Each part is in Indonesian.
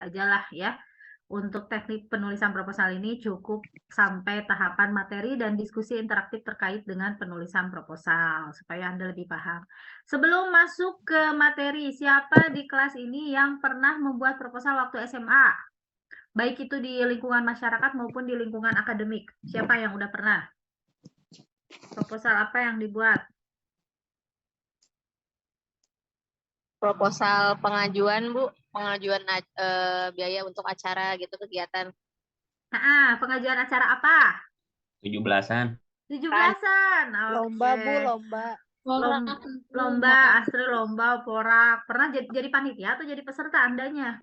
aja lah ya. Untuk teknik penulisan proposal ini cukup sampai tahapan materi dan diskusi interaktif terkait dengan penulisan proposal, supaya Anda lebih paham. Sebelum masuk ke materi, siapa di kelas ini yang pernah membuat proposal waktu SMA? Baik itu di lingkungan masyarakat maupun di lingkungan akademik. Siapa yang udah pernah? Proposal apa yang dibuat? Proposal pengajuan, Bu. Pengajuan biaya untuk acara gitu, kegiatan. Pengajuan acara apa? 17-an. 17-an. Lomba, Oke. Bu, lomba. Lomba, Astri lomba, porak. Pernah jadi panitia atau jadi peserta Andanya?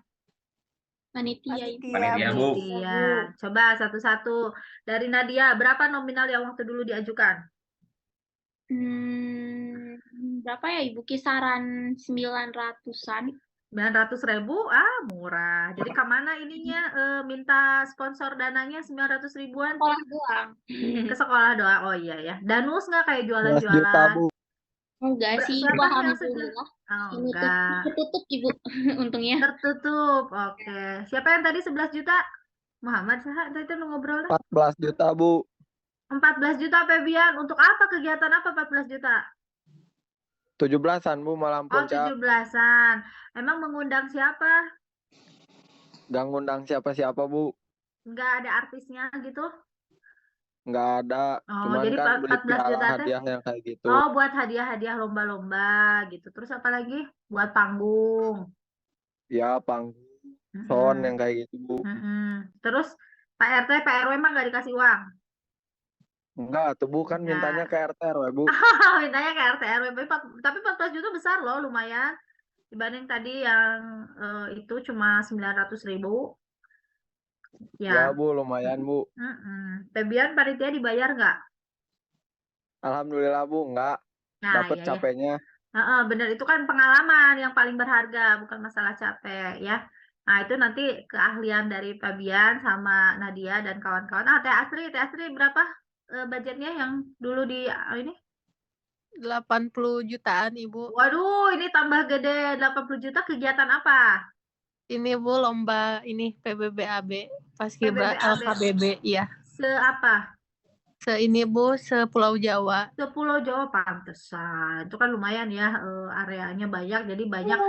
Panitia. Panitia, Bu. Panitia. Coba satu-satu. Dari Nadia, berapa nominal yang waktu dulu diajukan? Berapa ya, Ibu? Kisaran 900-an. 900.000? Murah. Jadi kemana ininya minta sponsor dananya 900 ribuan? Sekolah doang. Ke sekolah doang. Oh iya ya. Danus nggak kayak 11 juta, jualan-jualan? Bu. Enggak sih, Siapa Ibu. yang Alhamdulillah. enggak. Tertutup, Ibu. Untungnya. Tertutup. Oke. Siapa yang tadi 11 juta? Muhammad Saha, tadi lu ngobrol 14 juta, Bu. 14 juta Febian. Untuk apa? Kegiatan apa 14 juta? 17-an, Bu, malam Oh, puncak. 17-an. Emang mengundang siapa? Gak ngundang siapa-siapa, Bu. Nggak ada artisnya gitu? Nggak ada. Oh, Cuman jadi kan beli 14 juta piala teh? hadiah yang kayak gitu. Oh, buat hadiah-hadiah lomba-lomba gitu. Terus apa lagi? Buat panggung. Ya, panggung son yang kayak gitu, Bu. Terus Pak RT, Pak RW emang nggak dikasih uang? Enggak, tuh Bu kan mintanya ke RT RW, Bu. Mintanya ke RT RW. Tapi 14 juta besar loh, lumayan. Dibanding tadi yang itu cuma 900.000. Ya, Ya. Bu, lumayan, Bu. Febian panitia dibayar nggak? Alhamdulillah, Bu, enggak. Nah, Dapat iya, capeknya. bener, itu kan pengalaman yang paling berharga, bukan masalah capek ya. Nah, itu nanti keahlian dari Fabian sama Nadia dan kawan-kawan. Teh Astri berapa budgetnya yang dulu di ini? 80 jutaan, Ibu. Waduh, ini tambah gede, 80 juta kegiatan apa? Ini, Bu, lomba ini PBBAB, Paskibra PBBAB. LKBB, iya. Apa? Ini, Bu, Pulau Jawa. Pulau Jawa, pantesan. Itu kan lumayan ya, areanya banyak, jadi banyak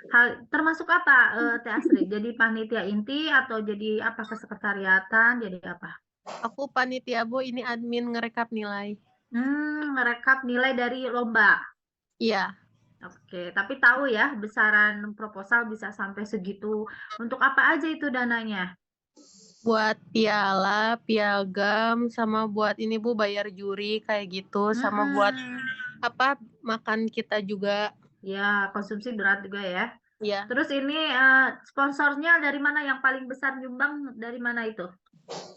hal. Termasuk apa, Teh Astri? Jadi panitia inti atau jadi apa, kesekretariatan, jadi apa? Aku panitia, Bu, ini admin ngerekap nilai. Ngerekap nilai dari lomba. Iya. Oke, tapi tahu ya besaran proposal bisa sampai segitu. Untuk apa aja itu dananya? Buat piala, piagam, sama buat ini, Bu, bayar juri kayak gitu, sama buat apa, makan kita juga. Ya, konsumsi berat juga ya. Iya. Terus ini sponsornya dari mana, yang paling besar nyumbang dari mana itu?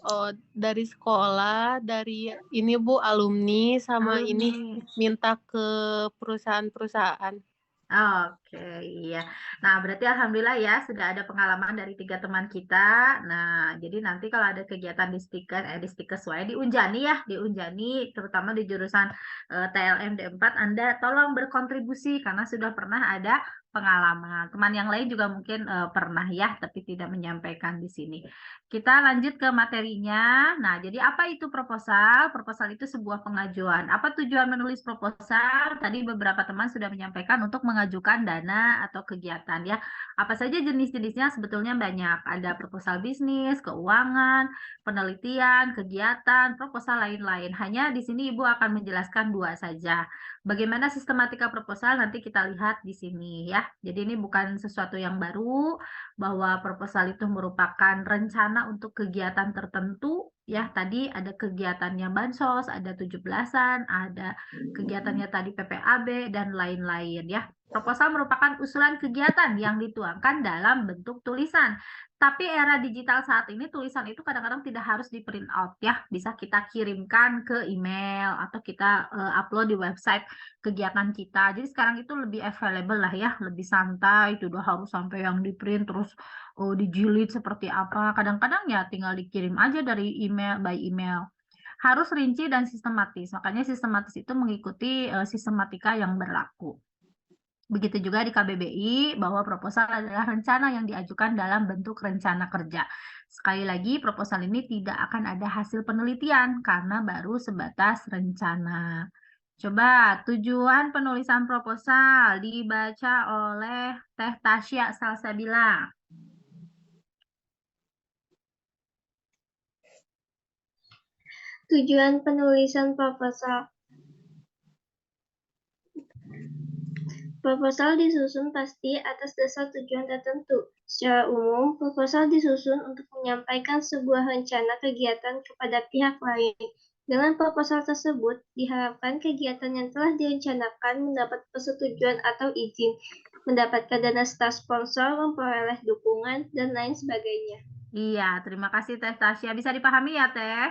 Oh, dari sekolah, dari ini, Bu, alumni, sama ini minta ke perusahaan-perusahaan. Oke, iya. Nah, berarti alhamdulillah ya sudah ada pengalaman dari 3 teman kita. Nah, jadi nanti kalau ada kegiatan di Stikes di Unjani ya, di Unjani, terutama di jurusan TLM D4, Anda tolong berkontribusi karena sudah pernah ada pengalaman. Teman yang lain juga mungkin pernah ya, tapi tidak menyampaikan di sini. Kita lanjut ke materinya. Nah, jadi apa itu proposal? Proposal itu sebuah pengajuan. Apa tujuan menulis proposal? Tadi beberapa teman sudah menyampaikan untuk mengajukan dana atau kegiatan ya. Apa saja jenis-jenisnya? Sebetulnya banyak. Ada proposal bisnis, keuangan, penelitian, kegiatan, proposal lain-lain. Hanya di sini Ibu akan menjelaskan 2 saja. Bagaimana sistematika proposal nanti kita lihat di sini ya. Jadi ini bukan sesuatu yang baru, bahwa proposal itu merupakan rencana untuk kegiatan tertentu ya. Tadi ada kegiatannya bansos, ada 17-an, ada kegiatannya tadi PPAB dan lain-lain ya. Proposal merupakan usulan kegiatan yang dituangkan dalam bentuk tulisan. Tapi era digital saat ini tulisan itu kadang-kadang tidak harus di print out ya. Bisa kita kirimkan ke email atau kita upload di website kegiatan kita. Jadi sekarang itu lebih available lah ya, lebih santai, tidak harus sampai yang di print terus dijilid seperti apa. Kadang-kadang ya tinggal dikirim aja dari email, by email. Harus rinci dan sistematis. Makanya sistematis itu mengikuti sistematika yang berlaku. Begitu juga di KBBI, bahwa proposal adalah rencana yang diajukan dalam bentuk rencana kerja. Sekali lagi, proposal ini tidak akan ada hasil penelitian karena baru sebatas rencana. Coba tujuan penulisan proposal dibaca oleh Teh Tasya Salsabila. Tujuan penulisan proposal. Proposal disusun pasti atas dasar tujuan tertentu. Secara umum, proposal disusun untuk menyampaikan sebuah rencana kegiatan kepada pihak lain. Dengan proposal tersebut, diharapkan kegiatan yang telah direncanakan mendapat persetujuan atau izin, mendapatkan dana serta sponsor, memperoleh dukungan, dan lain sebagainya. Iya, terima kasih Teh Tasya. Bisa dipahami ya, Teh?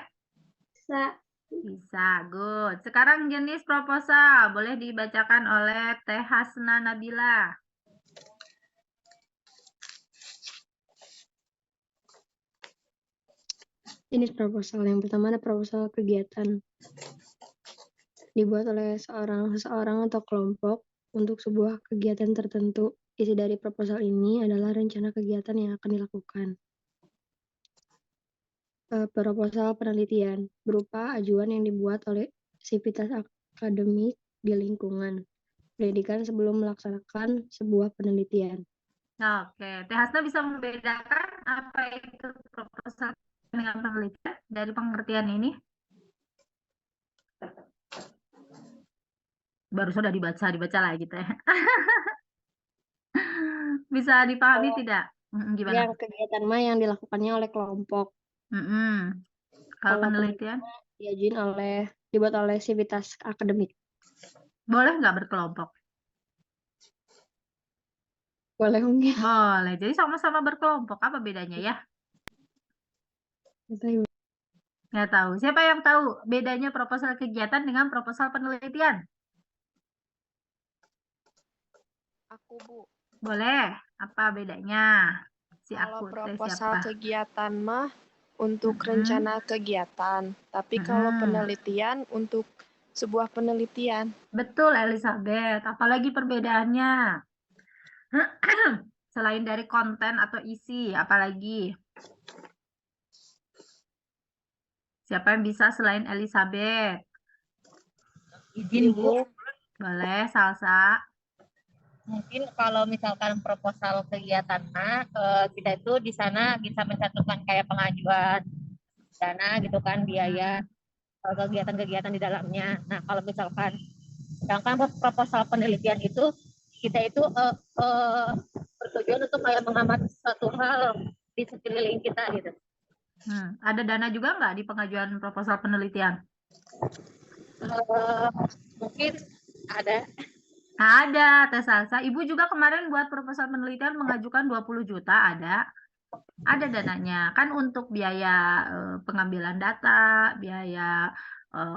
Bisa, good. Sekarang jenis proposal boleh dibacakan oleh Teh Hasna Nabila. Jenis proposal yang pertama ada proposal kegiatan. Dibuat oleh seseorang atau kelompok untuk sebuah kegiatan tertentu. Isi dari proposal ini adalah rencana kegiatan yang akan dilakukan. Proposal penelitian berupa ajuan yang dibuat oleh sivitas akademik di lingkungan pendidikan sebelum melaksanakan sebuah penelitian. Oke, Teh Hasna bisa membedakan apa itu proposal dengan penelitian dari pengertian ini? Baru sudah dibaca lagi Teh. Bisa dipahami tidak? Gimana? Yang kegiatan mah yang dilakukannya oleh kelompok. Kalau penelitian? Dibuat oleh sivitas akademik. Boleh nggak berkelompok? Boleh mungkin. Boleh. Jadi sama-sama berkelompok. Apa bedanya ya? Nggak tahu. Siapa yang tahu bedanya proposal kegiatan dengan proposal penelitian? Aku, Bu. Boleh. Apa bedanya? Kalau Aku, proposal siapa? kegiatan mah untuk rencana kegiatan, tapi kalau penelitian untuk sebuah penelitian. Betul, Elizabeth. Apalagi perbedaannya? Selain dari konten atau isi, apalagi? Siapa yang bisa selain Elizabeth? Izin, Bu. Boleh, Salsa. Mungkin kalau misalkan proposal kegiatan kita itu di sana bisa mencantumkan kayak pengajuan dana gitu kan, biaya kegiatan-kegiatan di dalamnya. Nah, kalau misalkan sedangkan proposal penelitian itu kita itu bertujuan untuk kayak mengamati suatu hal di sekeliling kita gitu. Ada dana juga nggak di pengajuan proposal penelitian? Mungkin ada. Ada, Teh Salsa. Ibu juga kemarin buat proposal penelitian mengajukan 20 juta, ada. Ada dananya. Kan untuk biaya pengambilan data, biaya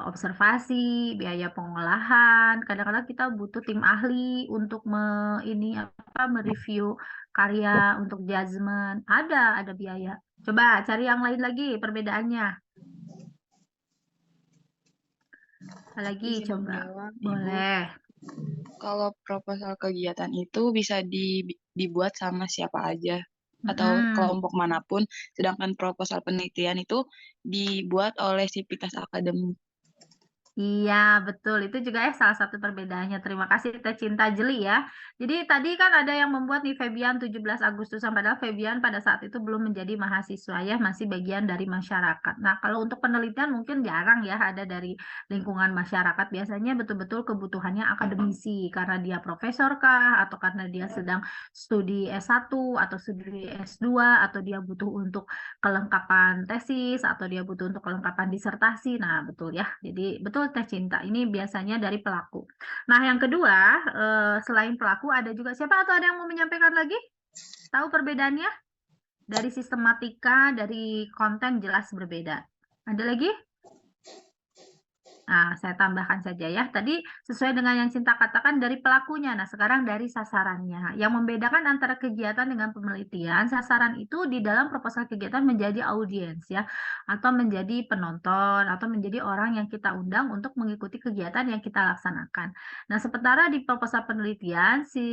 observasi, biaya pengolahan. Kadang-kadang kita butuh tim ahli untuk mereview karya untuk judgement. Ada biaya. Coba cari yang lain lagi perbedaannya. Lagi coba. Boleh. Kalau proposal kegiatan itu bisa dibuat sama siapa aja atau kelompok manapun, sedangkan proposal penelitian itu dibuat oleh sivitas akademik. Iya, betul. Itu juga salah satu perbedaannya. Terima kasih Teh Cinta Jeli ya. Jadi tadi kan ada yang membuat nih Febian 17 Agustusan, padahal Febian pada saat itu belum menjadi mahasiswa ya, masih bagian dari masyarakat. Nah, kalau untuk penelitian mungkin jarang ya ada dari lingkungan masyarakat. Biasanya betul-betul kebutuhannya akademisi, karena dia profesor kah, atau karena dia sedang studi S1 atau studi S2, atau dia butuh untuk kelengkapan tesis, atau dia butuh untuk kelengkapan disertasi. Nah, betul ya. Jadi betul Teh Cinta, ini biasanya dari pelaku. Nah, yang kedua, selain pelaku ada juga siapa atau ada yang mau menyampaikan lagi? Tahu perbedaannya? Dari sistematika, dari konten jelas berbeda. Ada lagi? Nah, saya tambahkan saja ya. Tadi sesuai dengan yang Cinta katakan dari pelakunya. Nah, sekarang dari sasarannya. Yang membedakan antara kegiatan dengan penelitian, sasaran itu di dalam proposal kegiatan menjadi audiens ya, atau menjadi penonton, atau menjadi orang yang kita undang untuk mengikuti kegiatan yang kita laksanakan. Nah, sementara di proposal penelitian, si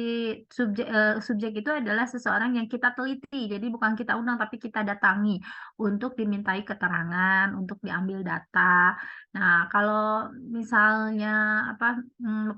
subjek itu adalah seseorang yang kita teliti. Jadi bukan kita undang, tapi kita datangi untuk dimintai keterangan, untuk diambil data. Nah, kalau misalnya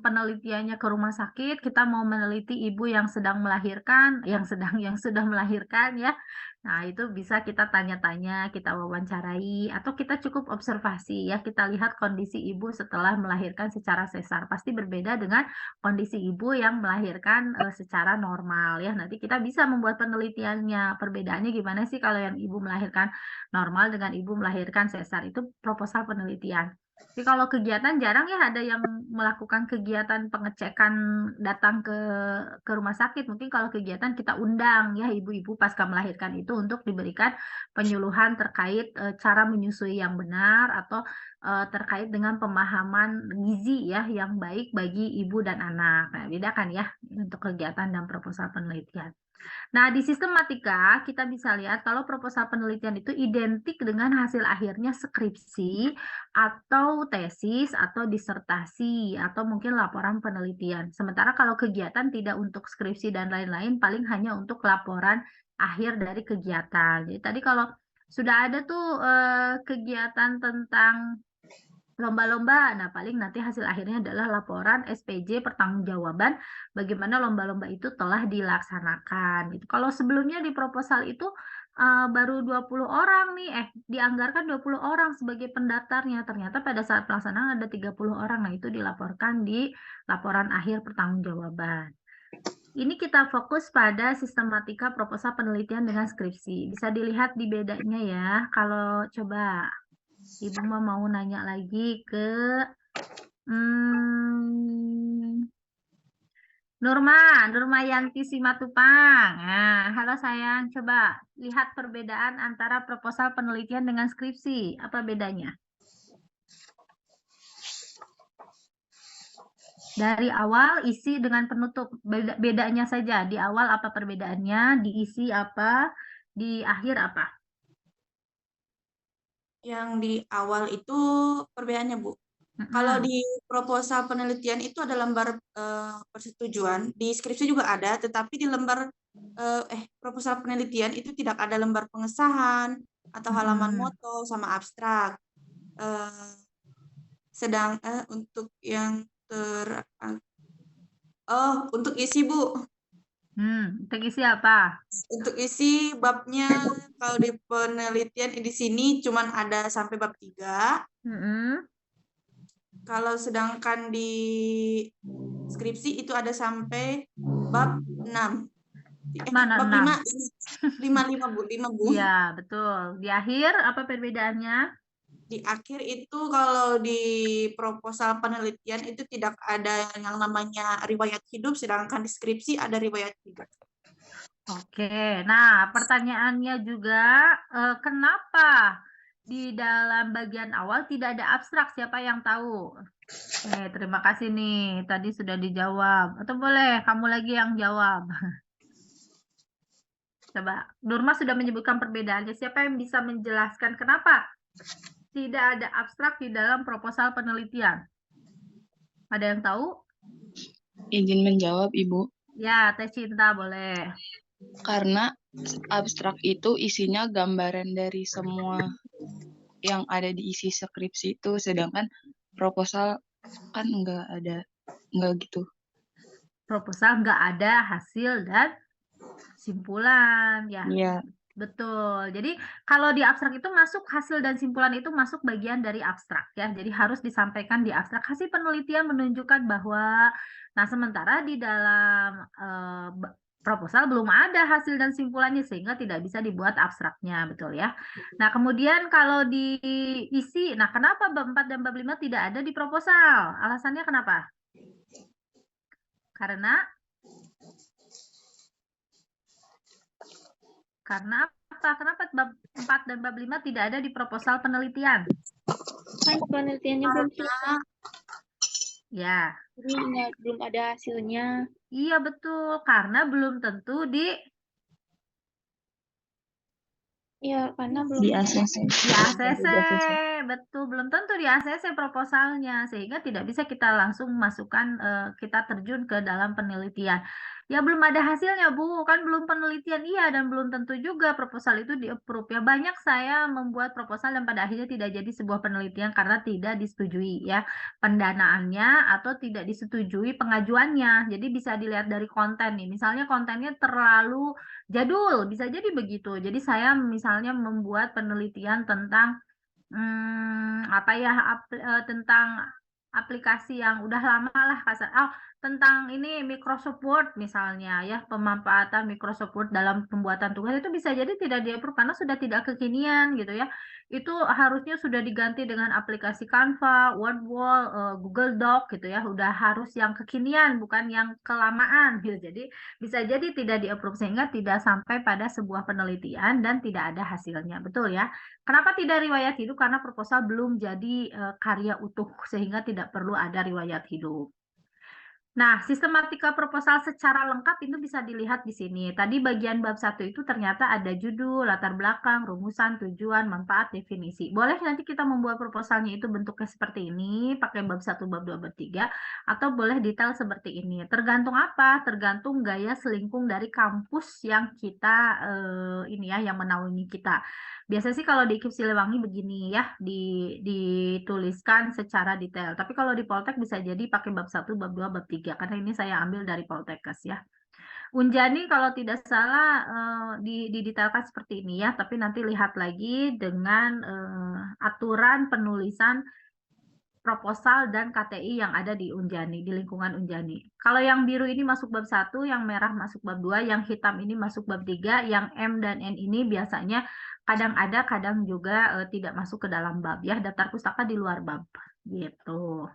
penelitiannya ke rumah sakit, kita mau meneliti ibu yang sedang melahirkan, yang sudah melahirkan ya. Nah, itu bisa kita tanya-tanya, kita wawancarai, atau kita cukup observasi ya. Kita lihat kondisi ibu setelah melahirkan secara sesar. Pasti berbeda dengan kondisi ibu yang melahirkan secara normal ya. Nanti kita bisa membuat penelitiannya. Perbedaannya gimana sih kalau yang ibu melahirkan normal dengan ibu melahirkan sesar? Itu proposal penelitian. Tapi kalau kegiatan jarang ya ada yang melakukan kegiatan pengecekan datang ke rumah sakit. Mungkin kalau kegiatan kita undang ya ibu-ibu pasca melahirkan itu untuk diberikan penyuluhan terkait cara menyusui yang benar atau terkait dengan pemahaman gizi ya yang baik bagi ibu dan anak. Nah, beda kan ya untuk kegiatan dan proposal penelitian. Nah, di sistematika kita bisa lihat kalau proposal penelitian itu identik dengan hasil akhirnya skripsi atau tesis atau disertasi atau mungkin laporan penelitian. Sementara kalau kegiatan tidak untuk skripsi dan lain-lain, paling hanya untuk laporan akhir dari kegiatan. Jadi tadi kalau sudah ada tuh kegiatan tentang lomba-lomba, nah paling nanti hasil akhirnya adalah laporan SPJ pertanggungjawaban bagaimana lomba-lomba itu telah dilaksanakan gitu. Kalau sebelumnya di proposal itu baru 20 orang nih, dianggarkan 20 orang sebagai pendaftarnya. Ternyata pada saat pelaksanaan ada 30 orang. Nah, itu dilaporkan di laporan akhir pertanggungjawaban. Ini kita fokus pada sistematika proposal penelitian dengan skripsi. Bisa dilihat di bedanya ya. Kalau coba Ibu mau nanya lagi ke Nurmayanti Simatupang. Nah, halo sayang, coba lihat perbedaan antara proposal penelitian dengan skripsi. Apa bedanya? Dari awal, isi dengan penutup. Bedanya saja. Di awal apa perbedaannya, di isi apa, di akhir apa? Yang di awal itu perbedaannya, Bu. Kalau di proposal penelitian itu ada lembar persetujuan, di skripsi juga ada, tetapi di lembar proposal penelitian itu tidak ada lembar pengesahan atau halaman moto sama abstrak. Untuk yang untuk isi, Bu. Untuk isi apa? Untuk isi babnya kalau di penelitian di sini cuman ada sampai bab 3. Kalau sedangkan di skripsi itu ada sampai bab 6. Mana bab 6? 5, Bu. Iya, betul. Di akhir apa perbedaannya? Di akhir itu kalau di proposal penelitian itu tidak ada yang namanya riwayat hidup, sedangkan di skripsi ada riwayat hidup. Oke, nah pertanyaannya juga kenapa di dalam bagian awal tidak ada abstrak? Siapa yang tahu? Terima kasih nih, tadi sudah dijawab. Atau boleh kamu lagi yang jawab? Coba, Nurma sudah menyebutkan perbedaannya. Siapa yang bisa menjelaskan kenapa tidak ada abstrak di dalam proposal penelitian? Ada yang tahu? Izin menjawab, Ibu. Ya, Teh Cinta boleh. Karena abstrak itu isinya gambaran dari semua yang ada di isi skripsi itu, sedangkan proposal kan nggak gitu. Proposal nggak ada hasil dan simpulan ya. Iya. Betul. Jadi kalau di abstrak itu masuk hasil dan simpulan itu masuk bagian dari abstrak ya. Jadi harus disampaikan di abstrak. Hasil penelitian menunjukkan bahwa, nah sementara di dalam proposal belum ada hasil dan simpulannya sehingga tidak bisa dibuat abstraknya, betul ya. Nah kemudian kalau di isi, nah kenapa bab 4 dan bab 5 tidak ada di proposal? Alasannya kenapa? Karena apa? Kenapa bab 4 dan bab 5 tidak ada di proposal penelitian? Kan penelitiannya belum Karena selesai. Ya, Jadi belum ada hasilnya. iya betul. Karena belum tentu Ya, karena belum Di ada. ACC. di ACC, betul, belum tentu di ACC proposalnya, sehingga tidak bisa kita langsung masukkan, kita terjun ke dalam penelitian. Ya belum ada hasilnya Bu, kan belum penelitian iya, dan belum tentu juga proposal itu di-approve. Ya banyak saya membuat proposal dan pada akhirnya tidak jadi sebuah penelitian karena tidak disetujui ya pendanaannya atau tidak disetujui pengajuannya. Jadi bisa dilihat dari konten nih, misalnya kontennya terlalu jadul, bisa jadi begitu. Jadi saya misalnya membuat penelitian tentang apa ya tentang aplikasi yang udah lama lah tentang ini Microsoft Word misalnya ya, pemanfaatan Microsoft Word dalam pembuatan tugas itu bisa jadi tidak di-approve karena sudah tidak kekinian gitu ya. Itu harusnya sudah diganti dengan aplikasi Canva, Wordwall, Google Doc gitu ya. Udah harus yang kekinian bukan yang kelamaan gitu. Jadi bisa jadi tidak di-approve sehingga tidak sampai pada sebuah penelitian dan tidak ada hasilnya. Betul ya? Kenapa tidak riwayat hidup? Karena proposal belum jadi karya utuh sehingga tidak perlu ada riwayat hidup. Nah, sistematika proposal secara lengkap itu bisa dilihat di sini. Tadi bagian bab 1 itu ternyata ada judul, latar belakang, rumusan, tujuan, manfaat, definisi. Boleh nanti kita membuat proposalnya itu bentuknya seperti ini, pakai bab 1, bab 2, bab 3, atau boleh detail seperti ini. Tergantung apa? Tergantung gaya selingkung dari kampus yang kita, ini ya, yang menaungi kita. Biasanya sih kalau di IKIP Siliwangi begini ya, dituliskan secara detail. Tapi kalau di Poltek bisa jadi pakai bab 1, bab 2, bab 3. Karena ini saya ambil dari Poltekkes ya. Unjani kalau tidak salah didetailkan seperti ini ya. Tapi nanti lihat lagi dengan aturan penulisan proposal dan KTI yang ada di Unjani, di lingkungan Unjani. Kalau yang biru ini masuk bab 1, yang merah masuk bab 2, yang hitam ini masuk bab 3, yang M dan N ini biasanya kadang ada, kadang juga tidak masuk ke dalam bab ya, daftar pustaka di luar bab gitu.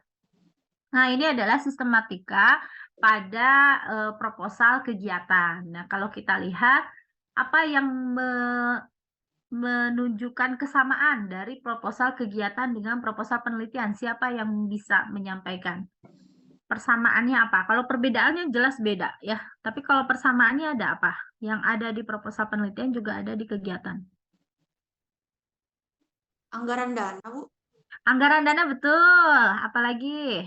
Nah, ini adalah sistematika pada proposal kegiatan. Nah, kalau kita lihat apa yang menunjukkan kesamaan dari proposal kegiatan dengan proposal penelitian. Siapa yang bisa menyampaikan? Persamaannya apa? Kalau perbedaannya jelas beda ya. Tapi kalau persamaannya ada apa? Yang ada di proposal penelitian juga ada di kegiatan. anggaran dana, Bu. Anggaran dana betul. Apalagi?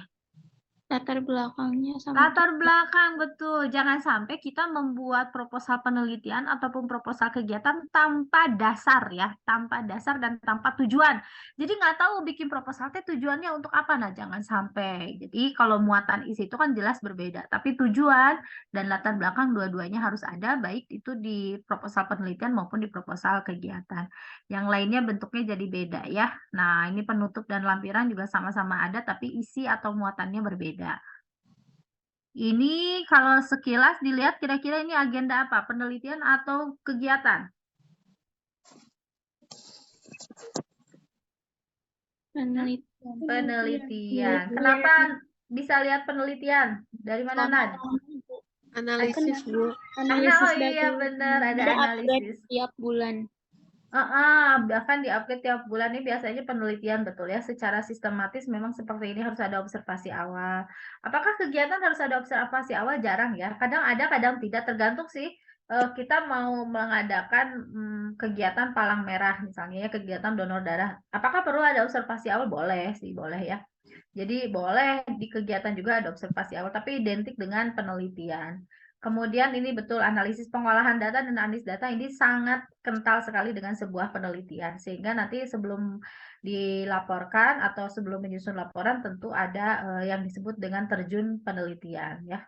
Latar belakangnya sama Latar belakang betul. Jangan sampai kita membuat proposal penelitian ataupun proposal kegiatan tanpa dasar ya, tanpa dasar dan tanpa tujuan. Jadi nggak tahu bikin proposal tujuannya untuk apa. Nah, jangan sampai. Jadi kalau muatan isi itu kan jelas berbeda, tapi tujuan dan latar belakang dua-duanya harus ada, baik itu di proposal penelitian maupun di proposal kegiatan. Yang lainnya bentuknya jadi beda ya. Nah, ini penutup dan lampiran juga sama-sama ada, tapi isi atau muatannya berbeda. Ini kalau sekilas dilihat kira-kira ini agenda apa? Penelitian atau kegiatan? penelitian. Penelitian. Kenapa bisa lihat penelitian? Dari mana, Nad? Analisis, Bu. Oh iya benar, ada analisis. Tiap bulan. Bahkan di-upgrade tiap bulan ini biasanya penelitian betul ya. Secara sistematis memang seperti ini harus ada observasi awal. Apakah kegiatan harus ada observasi awal? Jarang ya. Kadang ada, kadang tidak. Tergantung sih kita mau mengadakan kegiatan palang merah misalnya ya, kegiatan donor darah. Apakah perlu ada observasi awal? Boleh sih, boleh ya. Jadi boleh di kegiatan juga ada observasi awal, tapi identik dengan penelitian. Kemudian ini betul analisis pengolahan data dan analisis data ini sangat kental sekali dengan sebuah penelitian. Sehingga nanti sebelum dilaporkan atau sebelum menyusun laporan tentu ada yang disebut dengan terjun penelitian ya.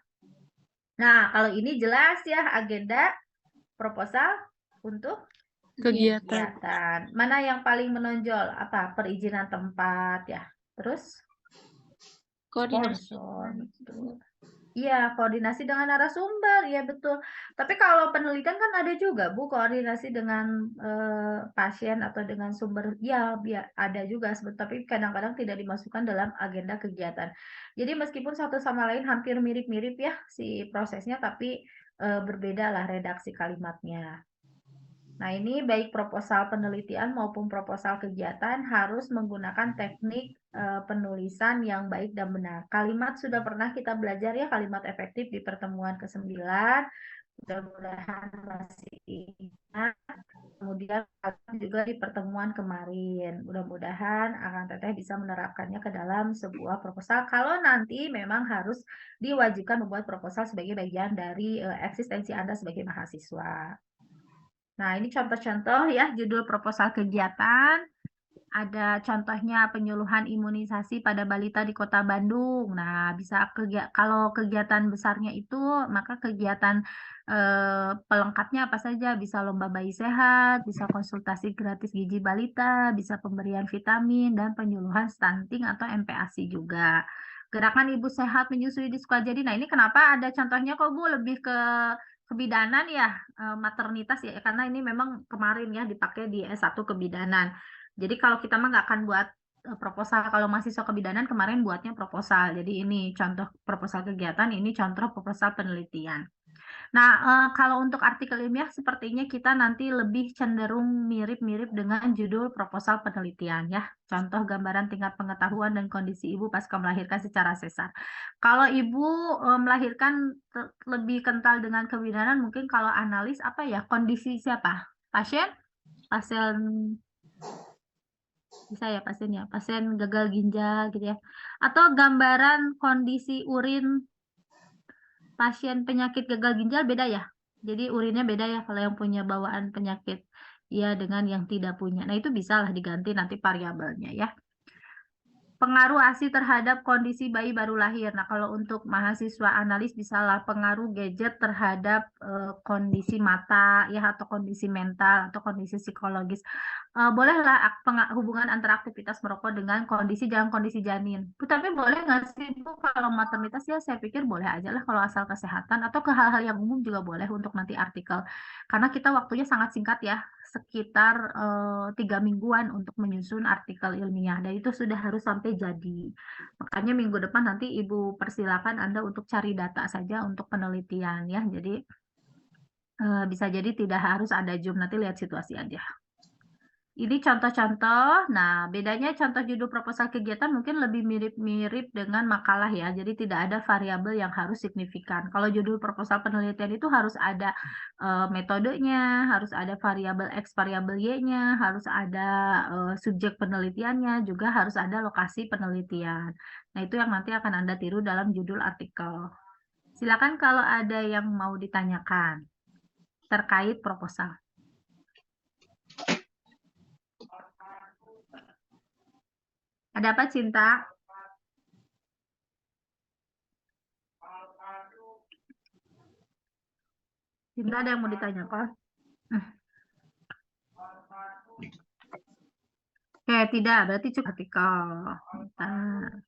Nah, kalau ini jelas ya agenda proposal untuk kegiatan. Mana yang paling menonjol? Apa? Perizinan tempat ya. Terus Koordinasi. betul. Iya, koordinasi dengan narasumber, ya betul. Tapi kalau penelitian kan ada juga, Bu, koordinasi dengan pasien atau dengan sumber, ya ada juga, tapi kadang-kadang tidak dimasukkan dalam agenda kegiatan. Jadi meskipun satu sama lain hampir mirip-mirip ya si prosesnya, tapi berbeda lah redaksi kalimatnya. Nah, ini baik proposal penelitian maupun proposal kegiatan harus menggunakan teknik penulisan yang baik dan benar. Kalimat sudah pernah kita belajar ya, kalimat efektif di pertemuan ke-9. Mudah-mudahan masih ingat. Kemudian juga di pertemuan kemarin. Mudah-mudahan Akang Teteh bisa menerapkannya ke dalam sebuah proposal. Kalau nanti memang harus diwajibkan membuat proposal sebagai bagian dari eksistensi Anda sebagai mahasiswa. Nah, ini contoh-contoh ya judul proposal kegiatan. Ada contohnya penyuluhan imunisasi pada balita di Kota Bandung. Nah, bisa kalau kegiatan besarnya itu, maka kegiatan pelengkapnya apa saja? Bisa lomba bayi sehat, bisa konsultasi gratis gizi balita, bisa pemberian vitamin, dan penyuluhan stunting atau MPASI juga. Gerakan ibu sehat menyusui di Sukajadi. Nah, ini kenapa ada contohnya kok Bu? Lebih ke kebidanan ya, maternitas ya, karena ini memang kemarin ya dipakai di S1 kebidanan. Jadi kalau kita mah nggak akan buat proposal, kalau mahasiswa kebidanan kemarin buatnya proposal. Jadi ini contoh proposal kegiatan, ini contoh proposal penelitian. Nah, kalau untuk artikel ilmiah sepertinya kita nanti lebih cenderung mirip-mirip dengan judul proposal penelitian ya. Contoh gambaran tingkat pengetahuan dan kondisi ibu pasca melahirkan secara sesar. Kalau ibu melahirkan lebih kental dengan kebidanan, mungkin kalau analis apa ya? Kondisi siapa? Pasien? Pasien bisa ya pasiennya, pasien gagal ginjal gitu ya, atau gambaran kondisi urin pasien penyakit gagal ginjal beda ya, jadi urinnya beda ya kalau yang punya bawaan penyakit ya dengan yang tidak punya. Nah, itu bisa lah diganti nanti variabelnya ya. Pengaruh ASI terhadap kondisi bayi baru lahir. Nah, kalau untuk mahasiswa analis bisalah pengaruh gadget terhadap kondisi mata ya, atau kondisi mental atau kondisi psikologis. Bolehlah hubungan antara aktivitas merokok dengan kondisi janin. Bu, tapi boleh nggak sih Bu kalau maternitas ya, saya pikir boleh aja lah kalau asal kesehatan, atau ke hal-hal yang umum juga boleh untuk nanti artikel. Karena kita waktunya sangat singkat ya, sekitar 3 mingguan untuk menyusun artikel ilmiah, dan itu sudah harus sampai jadi. Makanya minggu depan nanti Ibu persilakan Anda untuk cari data saja untuk penelitian ya. Jadi bisa jadi tidak harus ada Zoom, nanti lihat situasi aja. Ini contoh-contoh. Nah, bedanya contoh judul proposal kegiatan mungkin lebih mirip-mirip dengan makalah ya. Jadi tidak ada variabel yang harus signifikan. Kalau judul proposal penelitian itu harus ada metodenya, harus ada variabel X, variabel Y-nya, harus ada subjek penelitiannya, juga harus ada lokasi penelitian. Nah, itu yang nanti akan Anda tiru dalam judul artikel. Silakan kalau ada yang mau ditanyakan terkait proposal. Ada apa, Cinta? Cinta, ada yang mau ditanyakan? Oke, tidak. Berarti cukup artikel. Bentar.